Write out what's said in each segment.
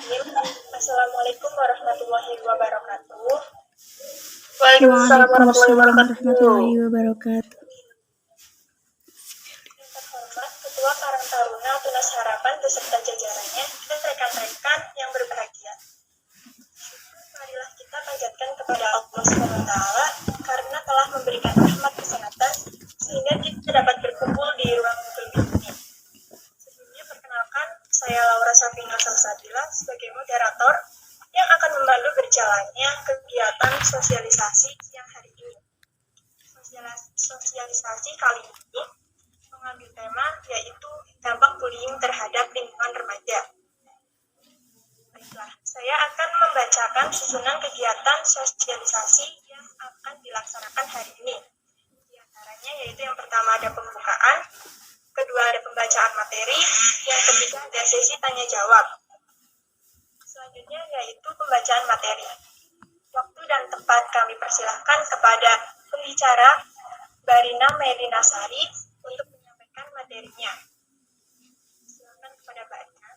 Bismillahirrahmanirrahim. Assalamualaikum warahmatullahi wabarakatuh. Waalaikumsalam warahmatullahi wabarakatuh. Yang terhormat Ketua Karang Taruna Tunas Harapan beserta jajarannya dan rekan-rekan yang berbahagia. Marilah kita panjatkan kepada Allah SWT karena telah memberikan rahmat kesehatan sehingga kita dapat berkumpul di ruang publik ini. Sebelumnya perkenalkan, saya Laura Safina Salsabila sebagai moderator yang akan membantu berjalannya kegiatan sosialisasi siang hari ini. Sosialisasi kali ini mengambil tema yaitu dampak bullying terhadap lingkungan remaja. Baiklah, saya akan membacakan susunan kegiatan sosialisasi yang akan dilaksanakan hari ini. Di antaranya yaitu yang pertama ada pembukaan, kedua ada pembacaan materi, yang ketiga ada sesi tanya jawab. Selanjutnya yaitu pembacaan materi. Waktu dan tempat kami persilahkan kepada pembicara Barina Melina Sari untuk menyampaikan materinya. Silakan kepada Barina.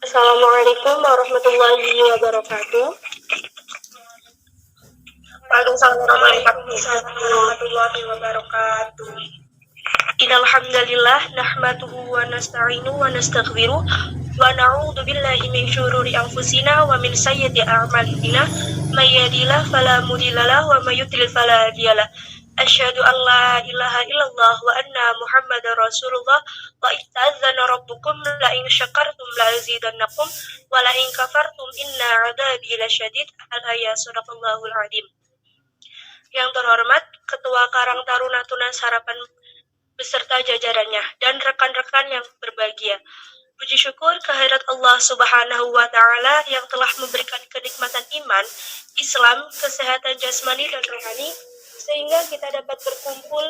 Assalamualaikum warahmatullahi wabarakatuh. Waalaikumsalam warahmatullahi wabarakatuh. Innal hamdalillah nahmaduhu wa nasta'inuhu wa nastaghfiruh wa na'udzu billahi min syururi anfusina wa min sayyiati a'malina may yahdihillahu fala mudilla lahu wa may yudlil fala hadiyalah. Asyhadu an la ilaha illallah wa anna Muhammadar Rasulullah wa ista'adzana rabbukum la in syakartum la azidannakum wa la in kafartum inna 'adzabi lasyadid. Al-ayat sadaqallahul azim. Yang terhormat Ketua Karang Taruna Tunas Harapan beserta jajarannya dan rekan-rekan yang berbahagia. Puji syukur kehadirat Allah Subhanahu wa Ta'ala yang telah memberikan kenikmatan iman, Islam, kesehatan jasmani dan rohani sehingga kita dapat berkumpul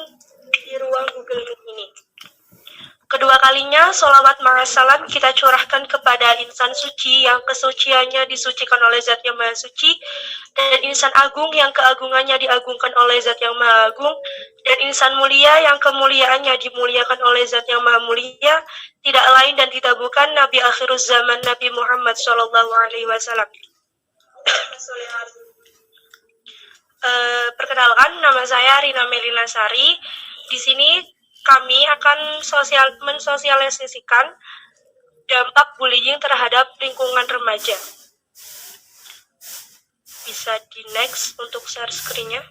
di ruang Google Meet ini. Kedua kalinya, sholawat ma'assalam kita curahkan kepada insan suci yang kesuciannya disucikan oleh Zat yang Maha Suci, dan insan agung yang keagungannya diagungkan oleh Zat yang Maha Agung, dan insan mulia yang kemuliaannya dimuliakan oleh Zat yang Maha Mulia, tidak lain dan tidak bukan Nabi akhiruz zaman Nabi Muhammad SAW. Perkenalkan, nama saya Rina Melina Sari. Di sini kami akan mensosialisasikan dampak bullying terhadap lingkungan remaja. Bisa di next untuk share screen-nya.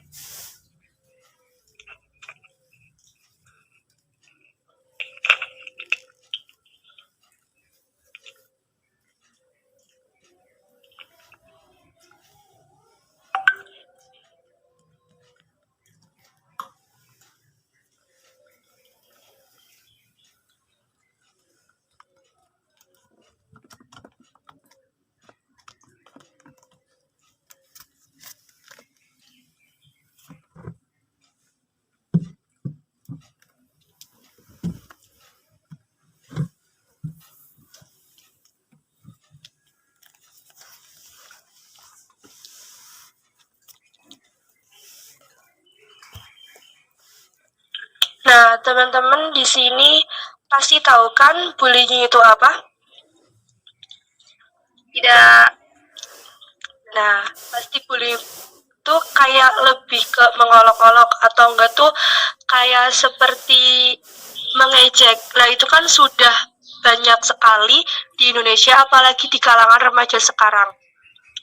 Nah, teman-teman di sini pasti tahu kan bullying itu apa? Tidak. Nah, pasti bullying itu kayak lebih ke mengolok-olok atau enggak tuh kayak seperti mengejek. Nah, itu kan sudah banyak sekali di Indonesia, apalagi di kalangan remaja sekarang.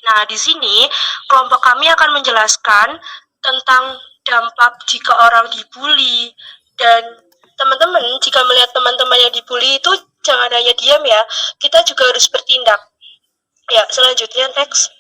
Nah, di sini kelompok kami akan menjelaskan tentang dampak jika orang dibully, dan teman-teman jika melihat teman-teman yang dibully itu jangan hanya diam ya, kita juga harus bertindak. Ya, selanjutnya next.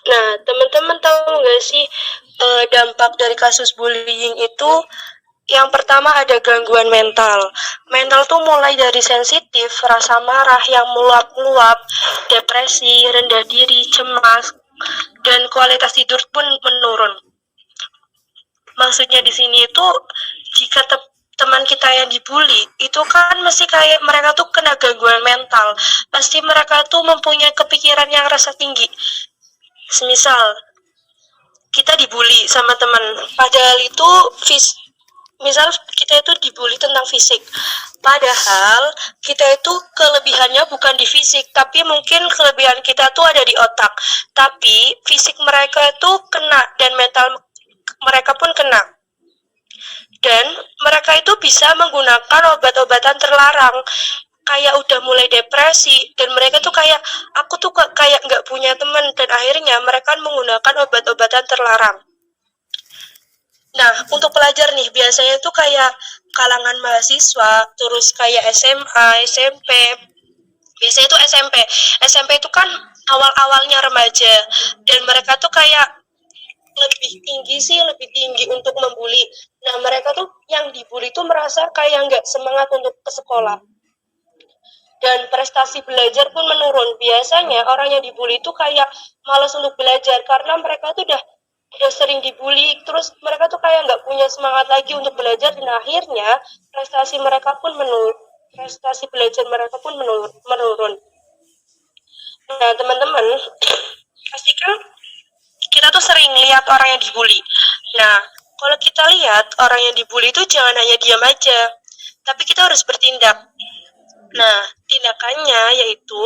Nah, teman-teman tahu nggak sih dampak dari kasus bullying itu? Yang pertama ada gangguan mental. Mental tuh mulai dari sensitif, rasa marah yang meluap-luap, depresi, rendah diri, cemas, dan kualitas tidur pun menurun. Maksudnya di sini itu jika teman kita yang dibully itu kan mesti kayak mereka tuh kena gangguan mental. Pasti mereka tuh mempunyai kepikiran yang rasa tinggi. Semisal kita dibully sama teman, padahal itu misal kita itu dibully tentang fisik, padahal kita itu kelebihannya bukan di fisik, tapi mungkin kelebihan kita tuh ada di otak, tapi fisik mereka itu kena dan mental mereka pun kena, dan mereka itu bisa menggunakan obat-obatan terlarang, kayak udah mulai depresi, dan mereka tuh kayak aku tuh kayak nggak punya teman, dan akhirnya mereka menggunakan obat-obatan terlarang. Nah, untuk pelajar nih, biasanya tuh kayak kalangan mahasiswa, terus kayak SMA, SMP, biasanya tuh SMP itu kan awal-awalnya remaja, dan mereka tuh kayak lebih tinggi untuk membuli. Nah, mereka tuh yang dibully tuh merasa kayak nggak semangat untuk ke sekolah. Dan prestasi belajar pun menurun. Biasanya orang yang dibully itu kayak malas untuk belajar, karena mereka tuh udah sering dibully, terus mereka tuh kayak nggak punya semangat lagi untuk belajar, dan akhirnya prestasi belajar mereka pun menurun. Nah, teman-teman, pastikan kita tuh sering lihat orang yang dibully. Nah, kalau kita lihat orang yang dibully itu jangan hanya diam aja, tapi kita harus bertindak. Nah, tindakannya yaitu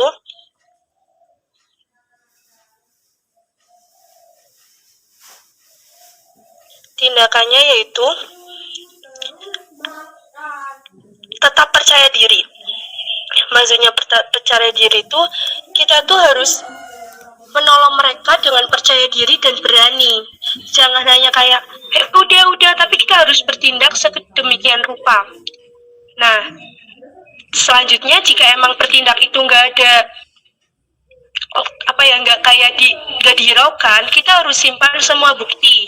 tetap percaya diri. Maksudnya percaya diri itu kita tuh harus menolong mereka dengan percaya diri dan berani. Jangan hanya kayak udah, tapi kita harus bertindak sedemikian rupa. Nah, selanjutnya jika emang bertindak itu nggak ada nggak dihiraukan, kita harus simpan semua bukti.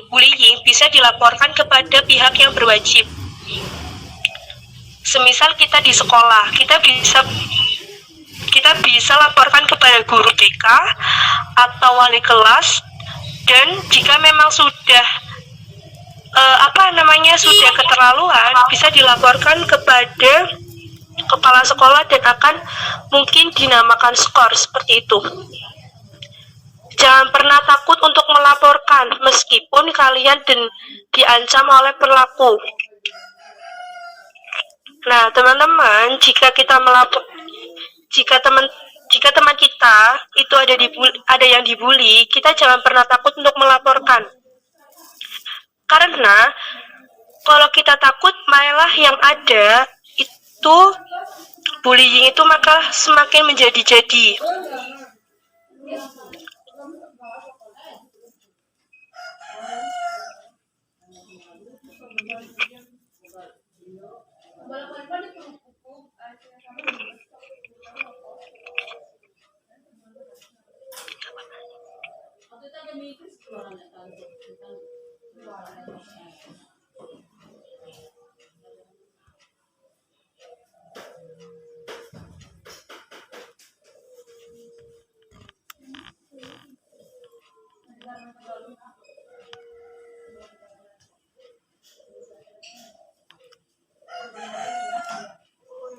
Bullying bisa dilaporkan kepada pihak yang berwajib. Semisal kita di sekolah, kita bisa laporkan kepada guru BK atau wali kelas, dan jika memang sudah sudah keterlaluan, bisa dilaporkan kepada kepala sekolah dan akan mungkin dinamakan skor, seperti itu. Jangan pernah takut untuk melaporkan meskipun kalian diancam oleh pelaku. Nah, teman-teman, jika teman kita itu ada yang dibully, kita jangan pernah takut untuk melaporkan. Karena kalau kita takut, malah yang ada itu bullying itu maka semakin menjadi-jadi.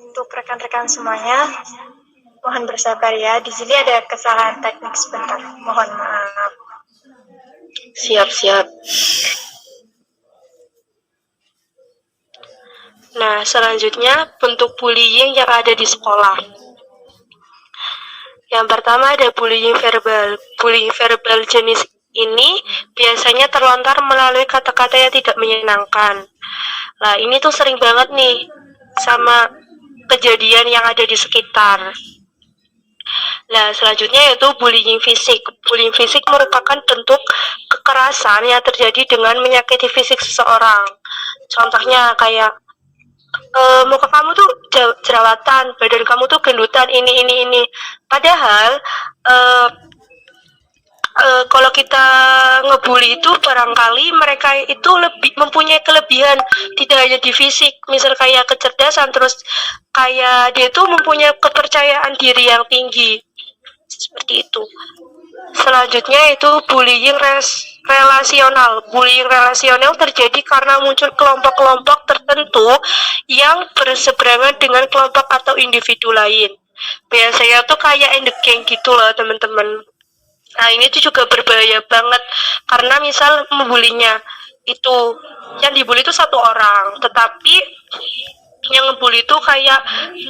Untuk rekan-rekan semuanya, mohon bersabar ya. Di sini ada kesalahan teknik sebentar. Mohon maaf. Siap. Nah, selanjutnya bentuk bullying yang ada di sekolah. Yang pertama ada bullying verbal. Bullying verbal jenis ini biasanya terlontar melalui kata-kata yang tidak menyenangkan. Nah, ini tuh sering banget nih sama kejadian yang ada di sekitar. Nah, selanjutnya yaitu bullying fisik. Bullying fisik merupakan bentuk kekerasan yang terjadi dengan menyakiti fisik seseorang. Contohnya kayak muka kamu tuh jerawatan, badan kamu tuh gendutan, ini. Padahal kalau kita ngebully itu barangkali mereka itu lebih mempunyai kelebihan, tidak hanya di fisik, misal kayak kecerdasan, terus kayak dia itu mempunyai kepercayaan diri yang tinggi, seperti itu. Selanjutnya itu bullying relasional. Bullying relasional terjadi karena muncul kelompok-kelompok tertentu yang berseberangan dengan kelompok atau individu lain. Biasanya tuh kayak in the gang gitu loh teman-teman. Nah ini tuh juga berbahaya banget karena misal membulinya itu yang dibully itu satu orang, tetapi yang ngebully itu kayak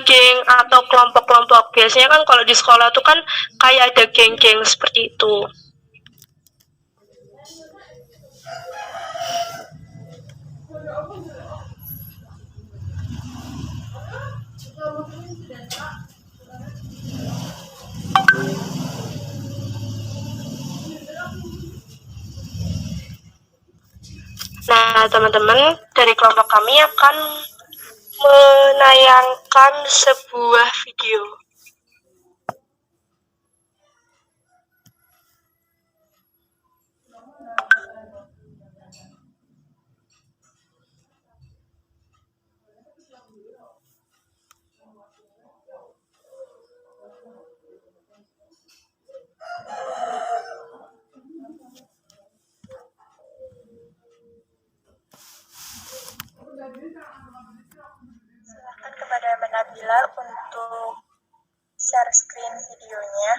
geng atau kelompok-kelompok. Biasanya kan kalau di sekolah tuh kan kayak ada geng-geng seperti itu. Nah, teman-teman, dari kelompok kami akan menayangkan sebuah video. Silakan kepada Mbak Nabila untuk share screen videonya.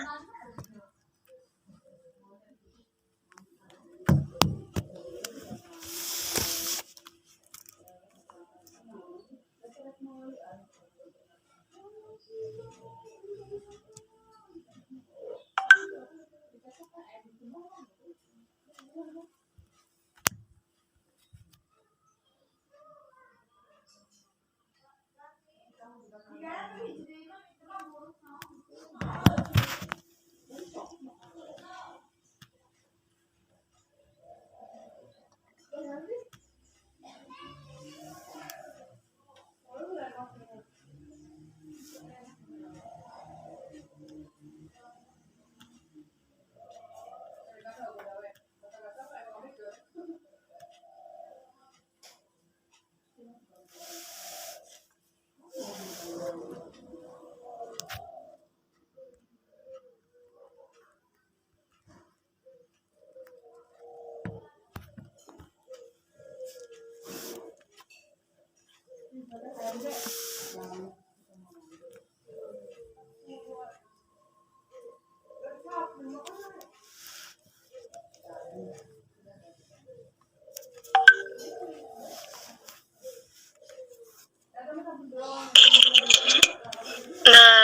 Nah,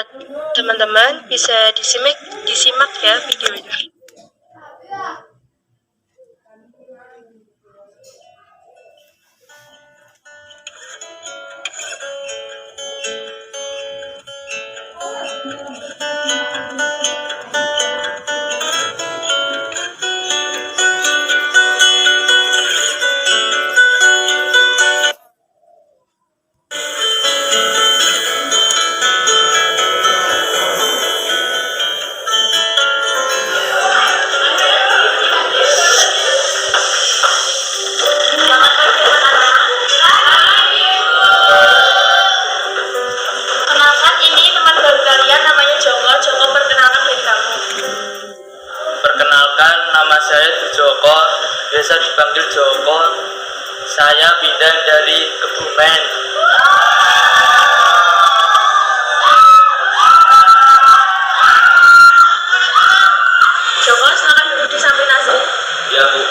teman-teman bisa disimak ya videonya. Kenalkan, ini teman baru kalian, namanya Joko. Joko, perkenalkan diri kamu. Perkenalkan, nama saya Joko, biasa dipanggil Joko. Saya pindah dari Kebumen. Joko, silakan duduk di samping Nasri. Ya, Bu.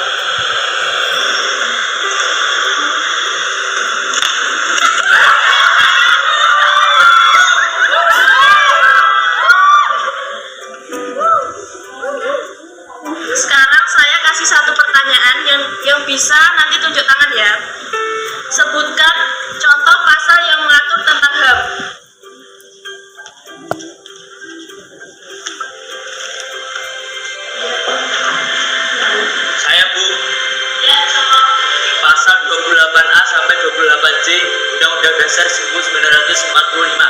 Sekarang saya kasih satu pertanyaan yang bisa nanti tunjuk tangan ya. Sebutkan contoh pasal yang sampai 28C Undang-Undang Dasar 1945.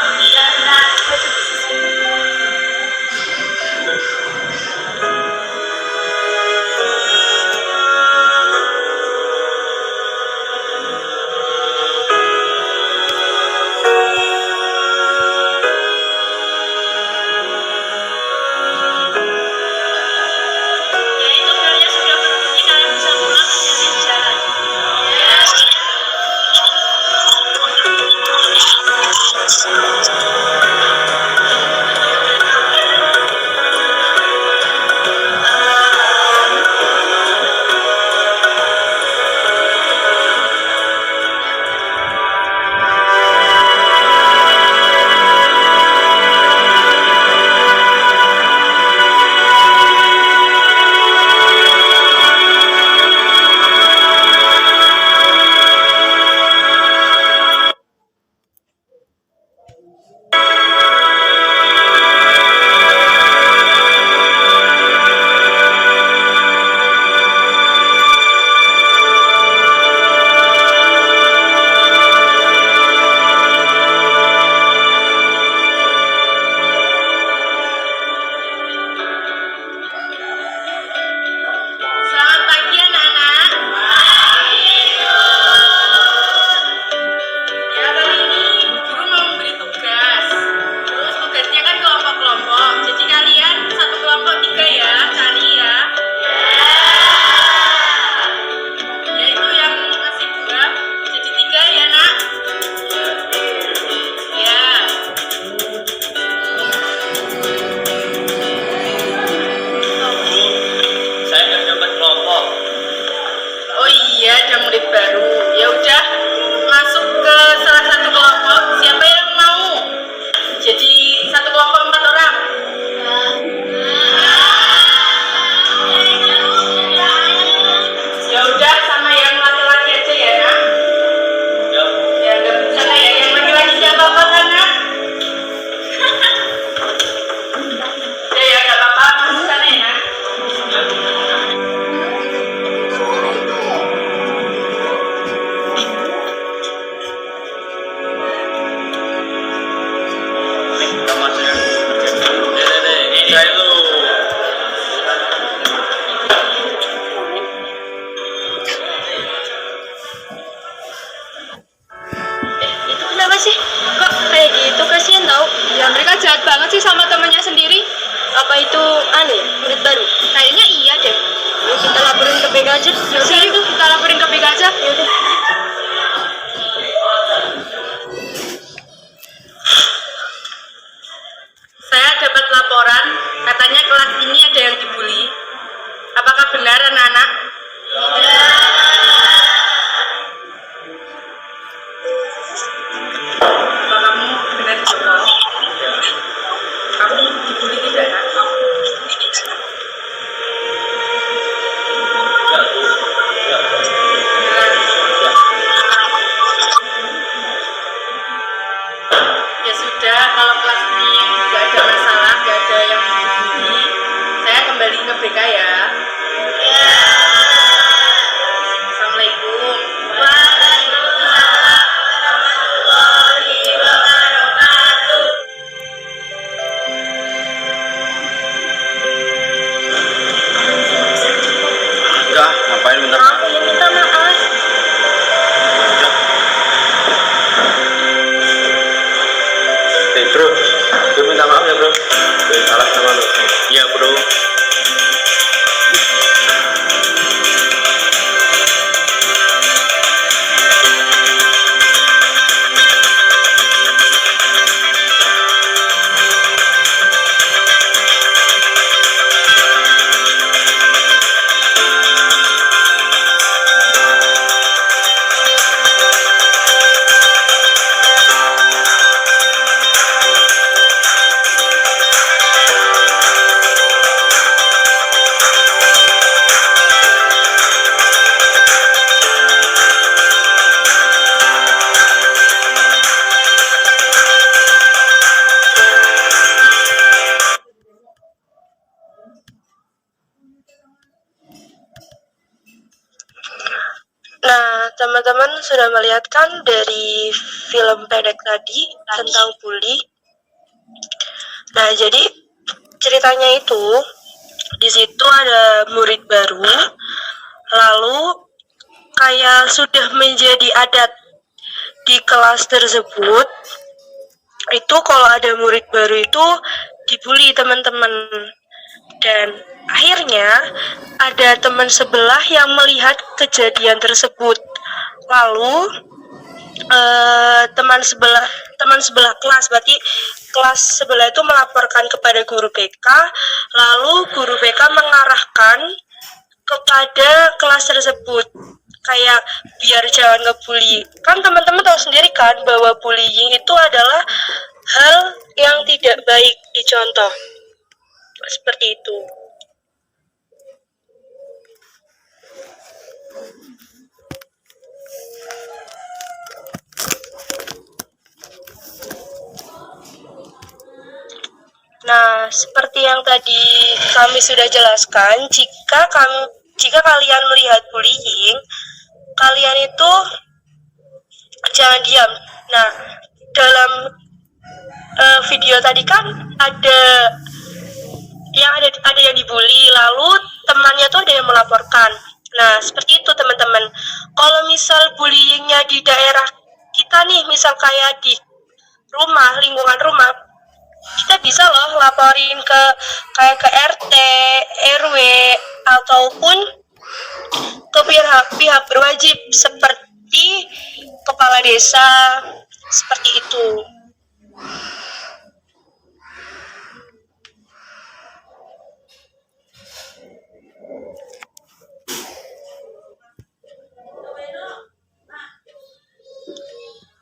Yaitu belnya sudah berbunyi, kalian bisa pulang hati-hati di jalan. Selamat pagi anak-anak. Ya, kali ini guru mau memberi tugas. Terus tugasnya kan kelompok-kelompok. Jadi kalian satu kelompok 3 ya, cari ya. Yaitu yang masih 2 jadi 3 ya nak. Ya. Saya nggak dapat kelompok. Oh iya, ada murid baru. Ya udah, masuk ke salah satu kelompok. Siapa yang mau? Jadi satu kelompok 4 orang. Ya udah, sama yang laki-laki aja ya nak. Ya, Ya nggak bisa lah ya. Yang laki-laki siapa apa kan nak? Ya nggak apa-apa. Masuk sana ya nak. kita masuk yang ini saya lu. Itu kenapa sih? Kok kayak gitu? Kasihan tau. Ya mereka jahat banget sih sama temannya sendiri. Apa itu aneh? Murid baru? Kayaknya iya deh. Yuk kita laporin ke PK aja. Yaudah itu kita laporin ke PK aja. Yaudah. Saya dapat laporan, katanya kelas ini ada yang dibully. Apakah benar anak-anak? Apa kamu benar juga? Kamu dibully tidak nak? Ya, Bu. Ya. Beneran? sudah melihat kan dari film pendek tadi tentang bully. Nah, jadi ceritanya itu di situ ada murid baru, lalu kayak sudah menjadi adat di kelas tersebut, itu kalau ada murid baru itu dibully teman-teman. Dan akhirnya ada teman sebelah yang melihat kejadian tersebut. Lalu teman sebelah kelas, berarti kelas sebelah itu melaporkan kepada guru BK, lalu guru BK mengarahkan kepada kelas tersebut, kayak biar jangan ngebully. Kan teman-teman tahu sendiri kan bahwa bullying itu adalah hal yang tidak baik dicontoh, seperti itu. Nah, seperti yang tadi kami sudah jelaskan, jika kalian melihat bullying, kalian itu jangan diam. Nah, dalam video tadi kan ada yang dibully, lalu temannya tuh ada yang melaporkan. Nah, seperti itu teman-teman. Kalau misal bullyingnya di daerah kita nih, misal kayak di rumah, lingkungan rumah, kita bisa loh laporin ke RT, RW, ataupun ke pihak berwajib seperti kepala desa, seperti itu.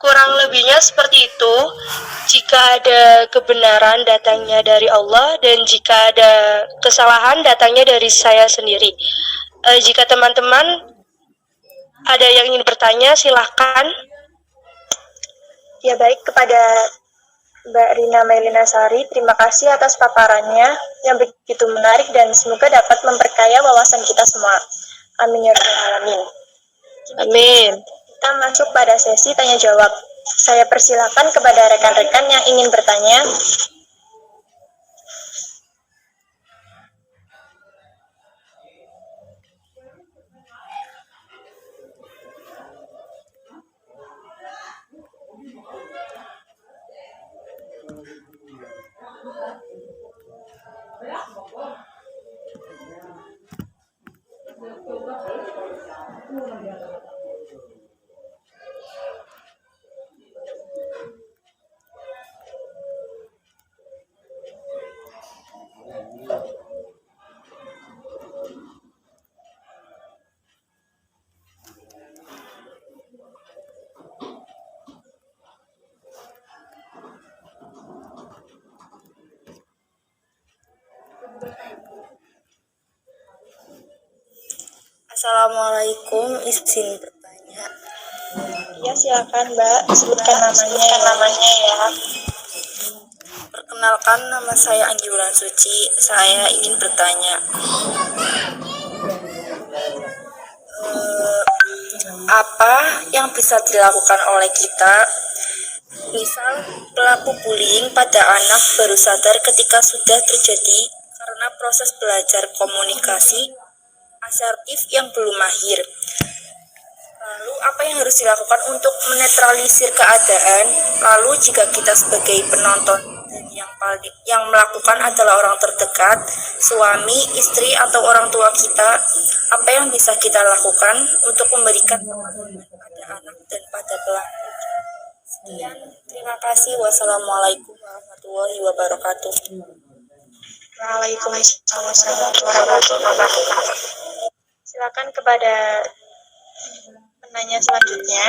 Kurang lebihnya seperti itu. Jika ada kebenaran datangnya dari Allah, dan jika ada kesalahan datangnya dari saya sendiri. Jika teman-teman ada yang ingin bertanya, silahkan. Ya baik, kepada Mbak Rina Melina Sari, terima kasih atas paparannya yang begitu menarik dan semoga dapat memperkaya wawasan kita semua. Amin ya rabbal alamin. Amin. Kita masuk pada sesi tanya jawab. Saya persilakan kepada rekan-rekan yang ingin bertanya. Assalamualaikum, izin bertanya. Ya silakan Mbak, sebutkan namanya ya. Perkenalkan, nama saya Anggi Wulan Suci. Saya ingin bertanya, apa yang bisa dilakukan oleh kita, misal pelaku bullying pada anak baru sadar ketika sudah terjadi karena proses belajar komunikasi asertif yang belum mahir. Lalu apa yang harus dilakukan untuk menetralisir keadaan? Lalu jika kita sebagai penonton dan yang melakukan adalah orang terdekat, suami, istri, atau orang tua kita, apa yang bisa kita lakukan untuk memberikan pemahaman pada anak dan pada pelaku? Sekian, terima kasih. Wassalamualaikum warahmatullahi wabarakatuh. Waalaikumsalam warahmatullahi wabarakatuh. Silakan kepada penanya selanjutnya.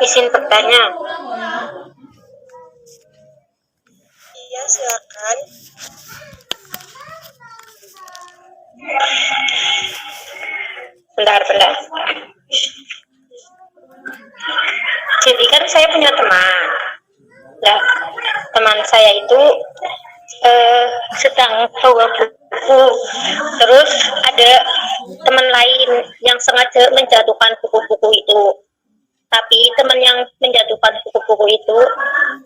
Izin bertanya. Iya, silakan. Bentar. Jadi kan saya punya teman. Nah, teman saya itu sedang bawa buku. Terus ada teman lain yang sengaja menjatuhkan buku-buku itu. Tapi teman yang menjatuhkan buku-buku itu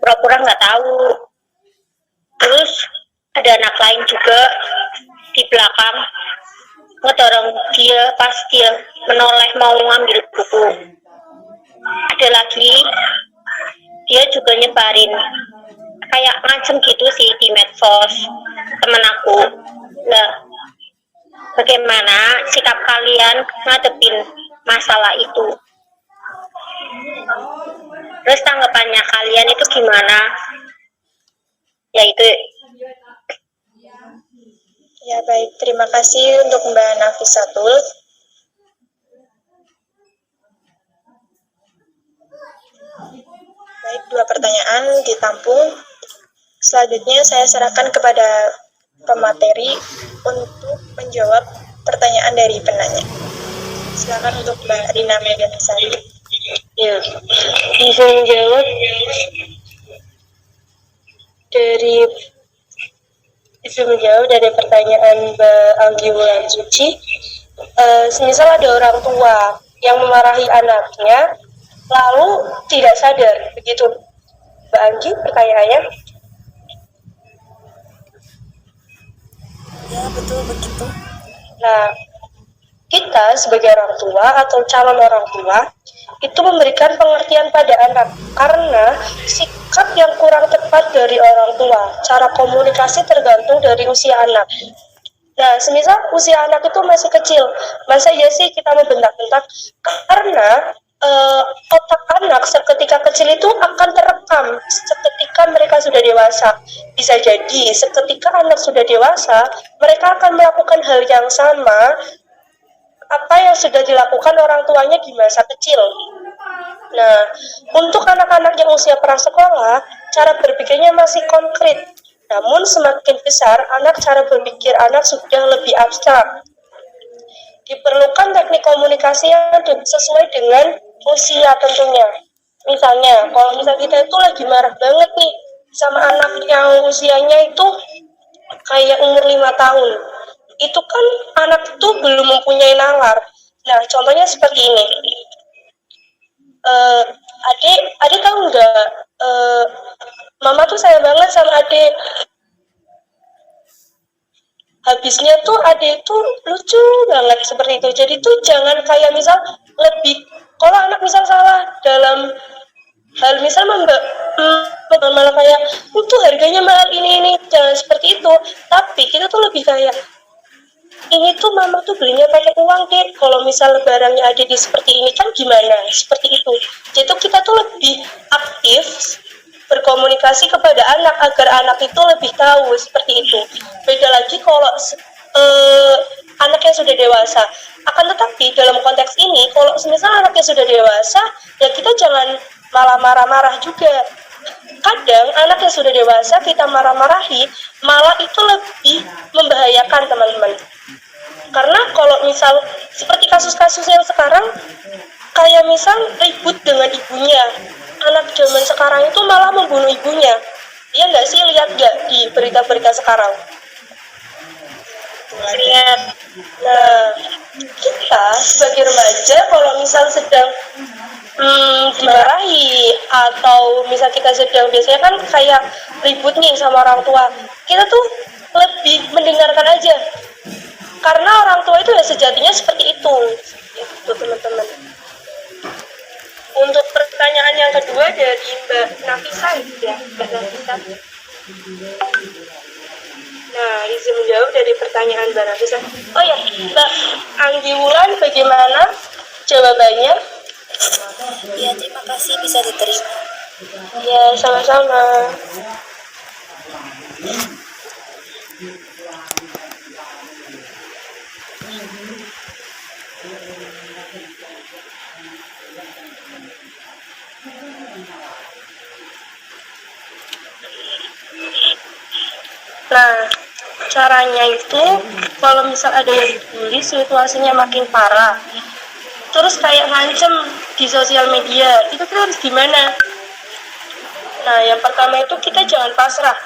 pura-pura nggak tahu. Terus ada anak lain juga di belakang ngedorong dia pas dia menoleh mau ngambil buku. Ada lagi dia juga nyebarin kayak ngancem gitu sih di medsos temen aku. Nah, bagaimana sikap kalian ngadepin masalah itu? Terus tanggapannya kalian itu gimana? Yaitu Ya baik, terima kasih untuk Mbak Nafisatul. Baik, 2 pertanyaan ditampung. Selanjutnya saya serahkan kepada pemateri untuk menjawab pertanyaan dari penanya. Silakan untuk Mbak Rina Meganisari. ya, bisa menjawab dari pertanyaan Mbak Anggi Wulan Suci. Semisal ada orang tua yang memarahi anaknya lalu tidak sadar, begitu Mbak Anggi pertanyaannya? Ya, betul begitu. Nah, kita sebagai orang tua atau calon orang tua itu memberikan pengertian pada anak karena sikap yang kurang tepat dari orang tua, cara komunikasi tergantung dari usia anak. Nah, semisal usia anak itu masih kecil, masa ya sih kita membentak-bentak? Karena otak anak seketika kecil itu akan terekam seketika mereka sudah dewasa. Bisa jadi seketika anak sudah dewasa, mereka akan melakukan hal yang sama apa yang sudah dilakukan orang tuanya di masa kecil. Nah, untuk anak-anak yang usia prasekolah, cara berpikirnya masih konkret. Namun semakin besar, cara berpikir anak sudah lebih abstrak. Diperlukan teknik komunikasi yang sesuai dengan usia tentunya. Misalnya, kalau kita itu lagi marah banget nih sama anak yang usianya itu kayak umur 5 tahun. Itu kan anak itu belum mempunyai nalar. Nah, contohnya seperti ini. Adik tahu nggak? Mama tuh sayang banget sama adik. Habisnya tuh adik itu lucu banget seperti itu. Jadi tuh jangan kayak misal lebih, kalau anak misal salah dalam hal misal malah kayak itu harganya mahal ini jangan seperti itu. Tapi kita tuh lebih kayak ini tuh mama tuh belinya pakai uang deh. Kalau misal barangnya ada di seperti ini kan gimana? Seperti itu. Jadi kita tuh lebih aktif berkomunikasi kepada anak agar anak itu lebih tahu seperti itu. Beda lagi kalau anak yang sudah dewasa. Akan tetapi dalam konteks ini, kalau misalnya anaknya sudah dewasa, ya kita jangan malah marah-marah juga. Kadang anak yang sudah dewasa kita marah-marahi, malah itu lebih membahayakan teman-teman. Karena kalau misal seperti kasus-kasus yang sekarang, kayak misal ribut dengan ibunya, anak zaman sekarang itu malah membunuh ibunya. Iya nggak sih, lihat nggak di berita-berita sekarang? Lihat. Nah, kita sebagai remaja kalau misal sedang dimarahi atau misal kita sedang, biasanya kan kayak ribut nih sama orang tua, kita tuh lebih mendengarkan aja. Karena orang tua itu ya sejatinya seperti itu. gitu teman-teman. Untuk pertanyaan yang kedua dari Mbak Nafisa ya, Mbak Nafisa. Nah, izin menjawab dari pertanyaan Mbak Nafisa. Oh ya, Mbak Anggi Wulan, bagaimana jawabannya? Ya, terima kasih bisa diterima. Ya, sama-sama. Nah, caranya itu kalau misal ada yang dibully, situasinya makin parah, terus kayak ngancem di sosial media, itu kita harus gimana? Nah, yang pertama itu kita jangan pasrah.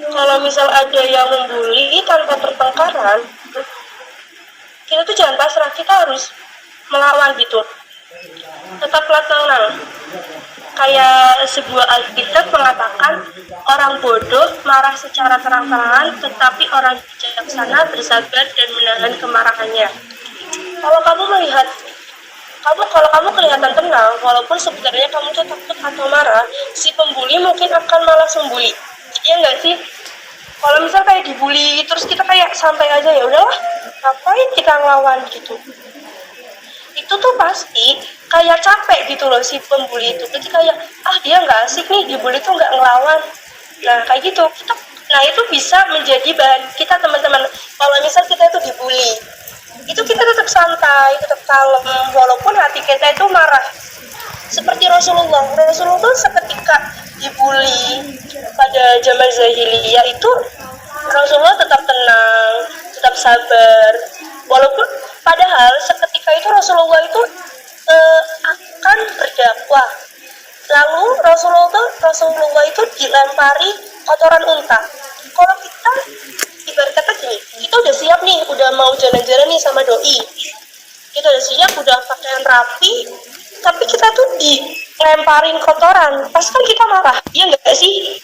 Kalau misal ada yang membuli tanpa pertengkaran, kita tuh jangan pasrah, kita harus melawan gitu. Tetaplah tenang. Kayak sebuah Alkitab mengatakan, orang bodoh marah secara terang-terangan, tetapi orang bijaksana bersabar dan menahan kemarahannya. Kalau kamu kelihatan tenang, walaupun sebenarnya kamu tuh takut atau marah, si pembuli mungkin akan malas membuli. Iya nggak sih? Kalau misal kayak dibully, terus kita kayak santai aja, ya udahlah, ngapain kita ngelawan gitu. Itu tuh pasti kayak capek gitu loh si pembuli itu. Jadi kayak, dia nggak asik nih, dibully tuh nggak ngelawan. Nah kayak gitu, nah itu bisa menjadi bahan kita teman-teman. Kalau misal kita itu dibully, itu kita tetap santai, tetap kalem, walaupun hati kita itu marah. Seperti Rasulullah seketika dibully pada zaman jahiliyah itu, Rasulullah tetap tenang, tetap sabar, walaupun padahal seketika itu Rasulullah itu akan berdakwah. Lalu Rasulullah itu dilempari kotoran unta. Kalau kita ibarat kata gini, kita udah siap nih, udah mau jalan-jalan nih sama doi, kita udah siap, udah pakaian rapi, tapi kita tuh dilemparin kotoran, pasti kan kita marah, ya enggak sih?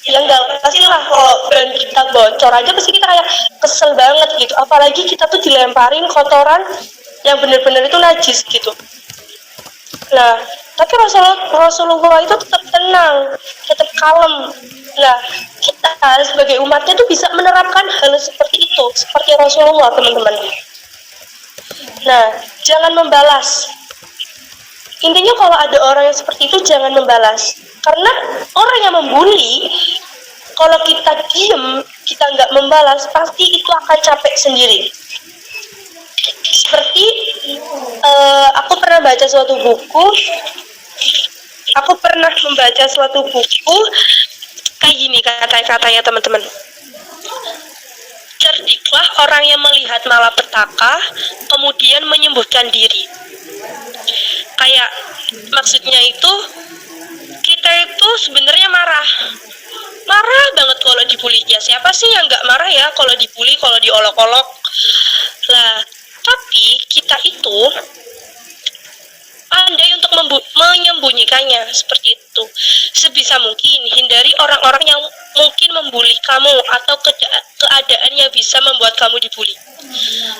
Ya enggak, pastilah kalau ban kita bocor aja pasti kita kayak kesel banget gitu, apalagi kita tuh dilemparin kotoran yang bener-bener itu najis gitu. Nah, tapi Rasulullah itu tetap tenang, tetap kalem. Nah, kita sebagai umatnya tuh bisa menerapkan hal seperti itu, seperti Rasulullah, teman-teman. Nah, jangan membalas. Intinya kalau ada orang yang seperti itu, jangan membalas. Karena orang yang membuli, kalau kita diem, kita nggak membalas, pasti itu akan capek sendiri. Seperti aku pernah membaca suatu buku kayak gini kata-katanya teman-teman. Cerdiklah orang yang melihat malapetaka kemudian menyembuhkan diri. Kayak maksudnya itu, kita itu sebenarnya marah banget kalau dibully. Ya siapa sih yang nggak marah ya kalau dibully, kalau diolok-olok lah. Tapi kita itu pandai untuk menyembunyikannya seperti itu. Sebisa mungkin hindari orang-orang yang mungkin membuli kamu atau keadaan yang bisa membuat kamu dibully.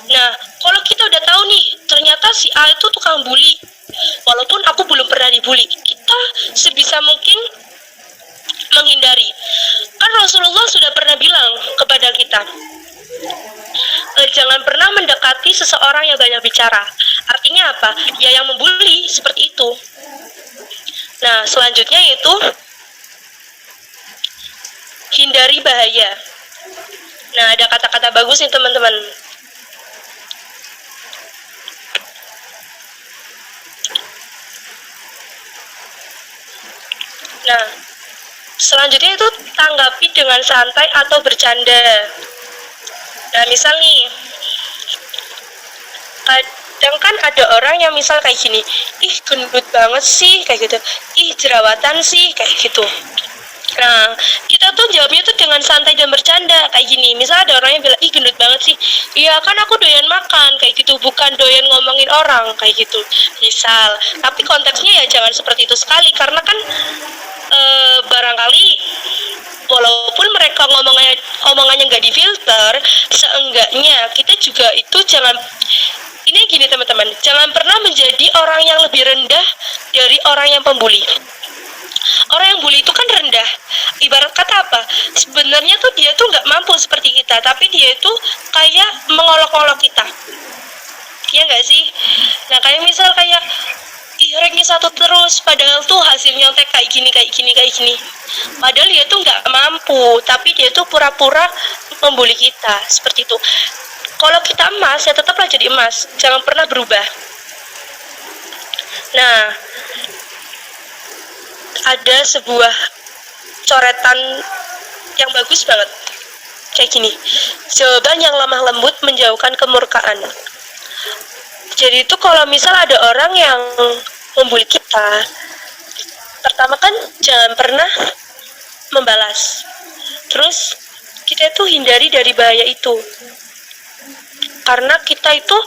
Nah, kalau kita udah tahu nih, ternyata si A itu tukang bully, walaupun aku belum pernah dibully, kita sebisa mungkin menghindari. Kan Rasulullah sudah pernah bilang kepada kita, jangan pernah mendekati seseorang yang banyak bicara. Artinya apa? Ya yang membuli seperti itu. Nah, selanjutnya itu hindari bahaya. Nah, ada kata-kata bagus nih teman-teman. Nah, selanjutnya itu tanggapi dengan santai atau bercanda. Nah, misal nih, kadang kan ada orang yang misal kayak gini, ih gendut banget sih, kayak gitu, ih jerawatan sih, kayak gitu. Nah, kita tuh jawabnya tuh dengan santai dan bercanda, kayak gini. Misal ada orang yang bilang, ih gendut banget sih, iya kan aku doyan makan, kayak gitu, bukan doyan ngomongin orang, kayak gitu. Misal, tapi konteksnya ya jangan seperti itu sekali, karena kan barangkali walaupun mereka omongannya nggak difilter, seenggaknya kita juga itu jangan, Intinya gini teman-teman, jangan pernah menjadi orang yang lebih rendah dari orang yang pembuli. Orang yang bully itu kan rendah. Ibarat kata apa? Sebenarnya tuh dia tuh nggak mampu seperti kita, tapi dia itu kayak mengolok-olok kita. Iya nggak sih? Nah kayak misal kayak ranknya 1 terus, padahal tuh hasilnya kayak gini. Padahal dia tuh nggak mampu, tapi dia tuh pura-pura membuli kita seperti itu. Kalau kita emas ya tetaplah jadi emas, jangan pernah berubah. Nah, ada sebuah coretan yang bagus banget kayak gini, jawaban yang lemah lembut menjauhkan kemurkaan. Jadi itu kalau misal ada orang yang membuli kita, pertama kan jangan pernah membalas, terus kita itu hindari dari bahaya itu, karena kita itu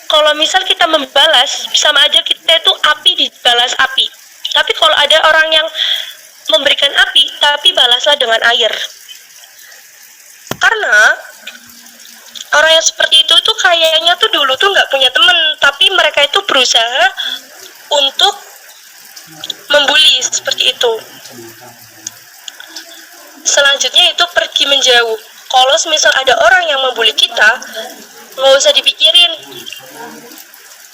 kalau misal kita membalas sama aja kita itu api dibalas api. Tapi kalau ada orang yang memberikan api, tapi balaslah dengan air. Karena orang yang seperti itu tuh kayaknya tuh dulu tuh nggak punya temen, tapi mereka itu berusaha untuk membuli seperti itu. Selanjutnya itu pergi menjauh. Kalau misal ada orang yang membuli kita, nggak usah dipikirin.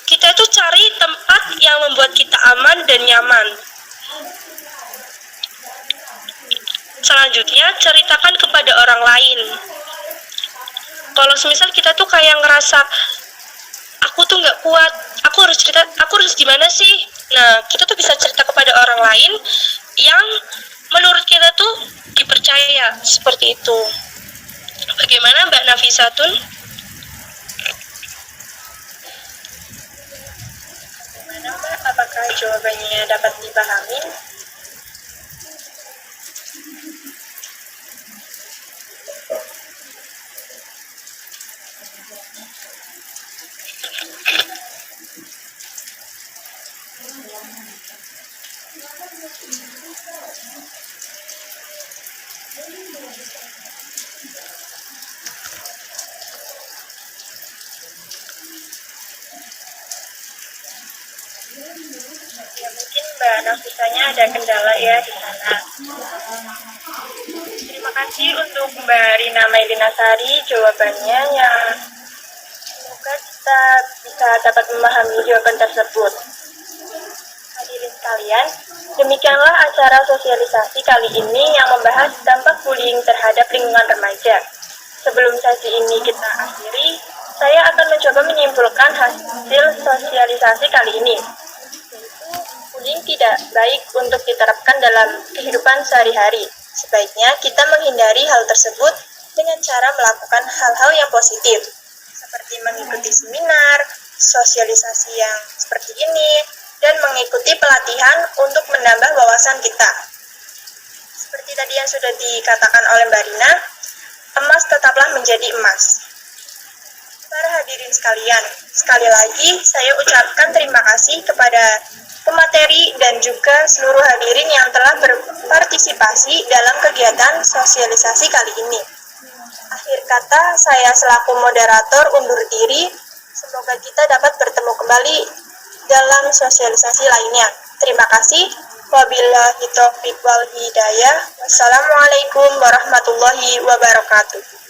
Kita itu cari tempat yang membuat kita aman dan nyaman. Selanjutnya, ceritakan kepada orang lain. Kalau misal kita tuh kayak ngerasa, aku tuh nggak kuat, aku harus gimana sih? Nah, kita tuh bisa cerita kepada orang lain yang menurut kita tuh dipercaya, seperti itu. Bagaimana Mbak Nafisatun? Apakah jawabannya dapat dipahami? Ya mungkin Mbak Nafisanya ada kendala ya di sana. Terima kasih untuk Mbak Rina Mailinasari jawabannya yang semoga kita bisa dapat memahami jawaban tersebut. Hadirin sekalian, demikianlah acara sosialisasi kali ini yang membahas dampak bullying terhadap lingkungan remaja. Sebelum sesi ini kita akhiri, saya akan mencoba menyimpulkan hasil sosialisasi kali ini. Bullying tidak baik untuk diterapkan dalam kehidupan sehari-hari. Sebaiknya kita menghindari hal tersebut dengan cara melakukan hal-hal yang positif, seperti mengikuti seminar, sosialisasi yang seperti ini, dan mengikuti pelatihan untuk menambah wawasan kita. Seperti tadi yang sudah dikatakan oleh Mbak Rina, emas tetaplah menjadi emas. Para hadirin sekalian, sekali lagi saya ucapkan terima kasih kepada pemateri dan juga seluruh hadirin yang telah berpartisipasi dalam kegiatan sosialisasi kali ini. Akhir kata, saya selaku moderator undur diri. Semoga kita dapat bertemu kembali dalam sosialisasi lainnya. Terima kasih. Wabillahi taufiq wal hidayah. Wassalamualaikum warahmatullahi wabarakatuh.